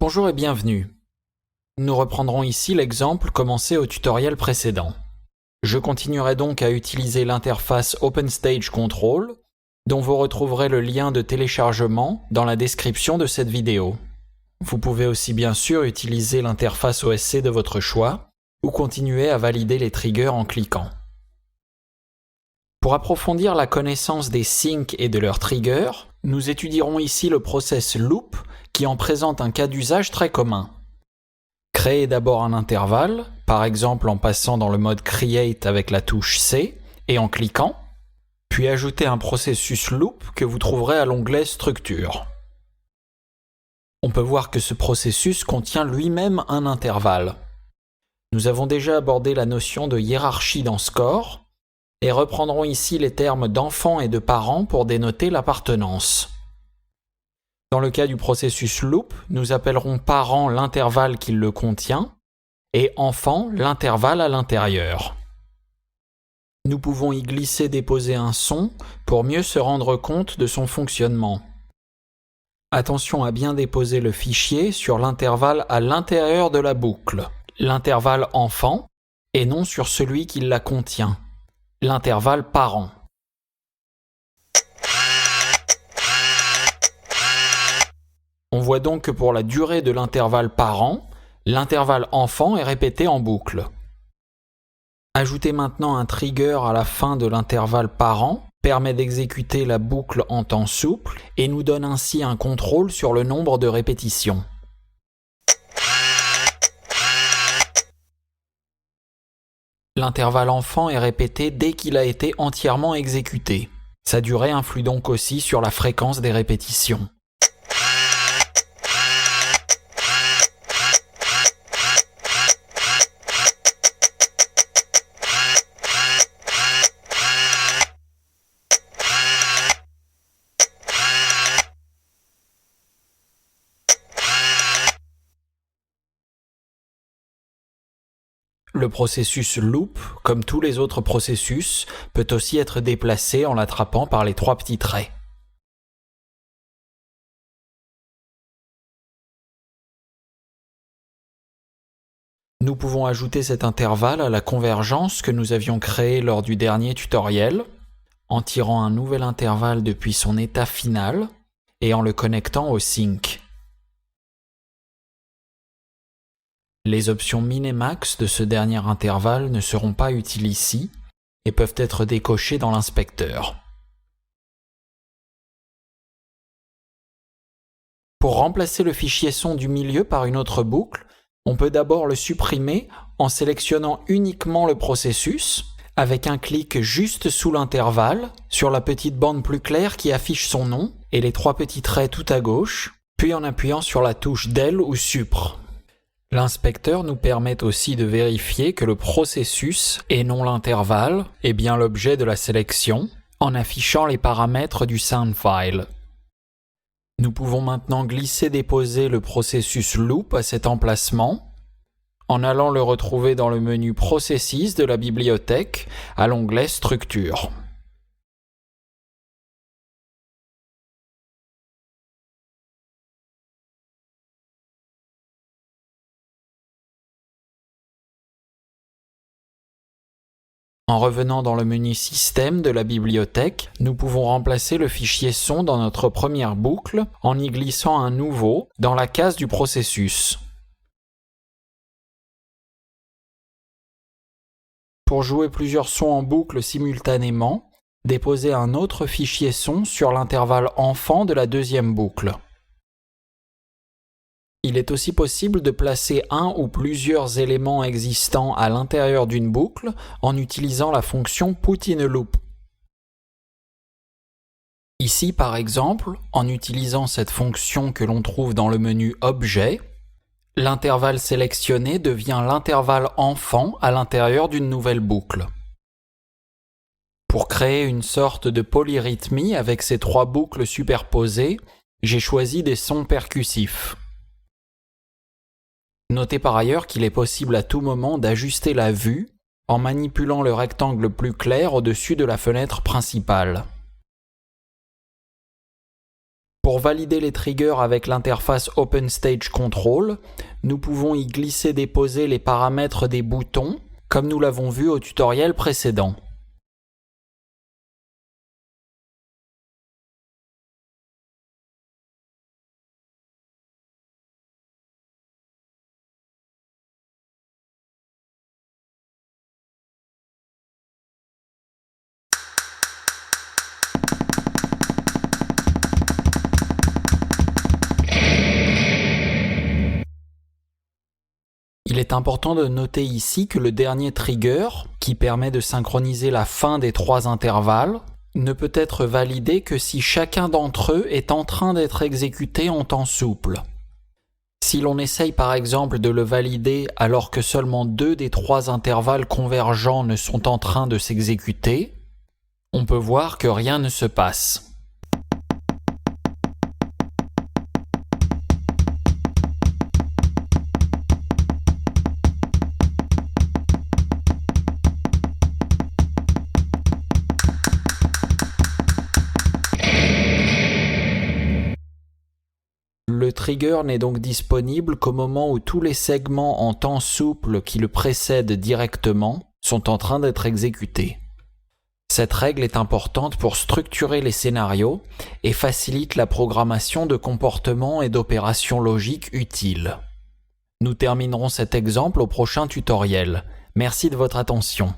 Bonjour et bienvenue. Nous reprendrons ici l'exemple commencé au tutoriel précédent. Je continuerai donc à utiliser l'interface OpenStage Control, dont vous retrouverez le lien de téléchargement dans la description de cette vidéo. Vous pouvez aussi bien sûr utiliser l'interface OSC de votre choix, ou continuer à valider les triggers en cliquant. Pour approfondir la connaissance des sinks et de leurs triggers, nous étudierons ici le process loop qui en présente un cas d'usage très commun. Créez d'abord un intervalle, par exemple en passant dans le mode Create avec la touche C et en cliquant, puis ajoutez un processus loop que vous trouverez à l'onglet Structure. On peut voir que ce processus contient lui-même un intervalle. Nous avons déjà abordé la notion de hiérarchie dans Score et reprendrons ici les termes d'enfant et de parent pour dénoter l'appartenance. Dans le cas du processus loop, nous appellerons parent l'intervalle qui le contient et enfant l'intervalle à l'intérieur. Nous pouvons y glisser-déposer un son pour mieux se rendre compte de son fonctionnement. Attention à bien déposer le fichier sur l'intervalle à l'intérieur de la boucle, l'intervalle enfant, et non sur celui qui la contient, l'intervalle parent. On voit donc que pour la durée de l'intervalle parent, l'intervalle enfant est répété en boucle. Ajoutez maintenant un trigger à la fin de l'intervalle parent permet d'exécuter la boucle en temps souple et nous donne ainsi un contrôle sur le nombre de répétitions. L'intervalle enfant est répété dès qu'il a été entièrement exécuté. Sa durée influe donc aussi sur la fréquence des répétitions. Le processus loop, comme tous les autres processus, peut aussi être déplacé en l'attrapant par les trois petits traits. Nous pouvons ajouter cet intervalle à la convergence que nous avions créée lors du dernier tutoriel, en tirant un nouvel intervalle depuis son état final et en le connectant au sync. Les options min et max de ce dernier intervalle ne seront pas utiles ici et peuvent être décochées dans l'inspecteur. Pour remplacer le fichier son du milieu par une autre boucle, on peut d'abord le supprimer en sélectionnant uniquement le processus, avec un clic juste sous l'intervalle, sur la petite bande plus claire qui affiche son nom et les trois petits traits tout à gauche, puis en appuyant sur la touche del ou supr. L'inspecteur nous permet aussi de vérifier que le processus, et non l'intervalle, est bien l'objet de la sélection, en affichant les paramètres du soundfile. Nous pouvons maintenant glisser-déposer le processus loop à cet emplacement, en allant le retrouver dans le menu Processes de la bibliothèque, à l'onglet Structure. En revenant dans le menu Système de la bibliothèque, nous pouvons remplacer le fichier son dans notre première boucle en y glissant un nouveau dans la case du processus. Pour jouer plusieurs sons en boucle simultanément, déposez un autre fichier son sur l'intervalle enfant de la deuxième boucle. Il est aussi possible de placer un ou plusieurs éléments existants à l'intérieur d'une boucle en utilisant la fonction Put in a loop. Ici, par exemple, en utilisant cette fonction que l'on trouve dans le menu Objet, l'intervalle sélectionné devient l'intervalle enfant à l'intérieur d'une nouvelle boucle. Pour créer une sorte de polyrythmie avec ces trois boucles superposées, j'ai choisi des sons percussifs. Notez par ailleurs qu'il est possible à tout moment d'ajuster la vue en manipulant le rectangle plus clair au-dessus de la fenêtre principale. Pour valider les triggers avec l'interface OpenStageControl, nous pouvons y glisser-déposer les paramètres des boutons, comme nous l'avons vu au tutoriel précédent. Il est important de noter ici que le dernier trigger, qui permet de synchroniser la fin des 3 intervalles, ne peut être validé que si chacun d'entre eux est en train d'être exécuté en temps souple. Si l'on essaye par exemple de le valider alors que seulement 2 des 3 intervalles convergents ne sont en train de s'exécuter, on peut voir que rien ne se passe. Le trigger n'est donc disponible qu'au moment où tous les segments en temps souple qui le précèdent directement sont en train d'être exécutés. Cette règle est importante pour structurer les scénarios et facilite la programmation de comportements et d'opérations logiques utiles. Nous terminerons cet exemple au prochain tutoriel. Merci de votre attention.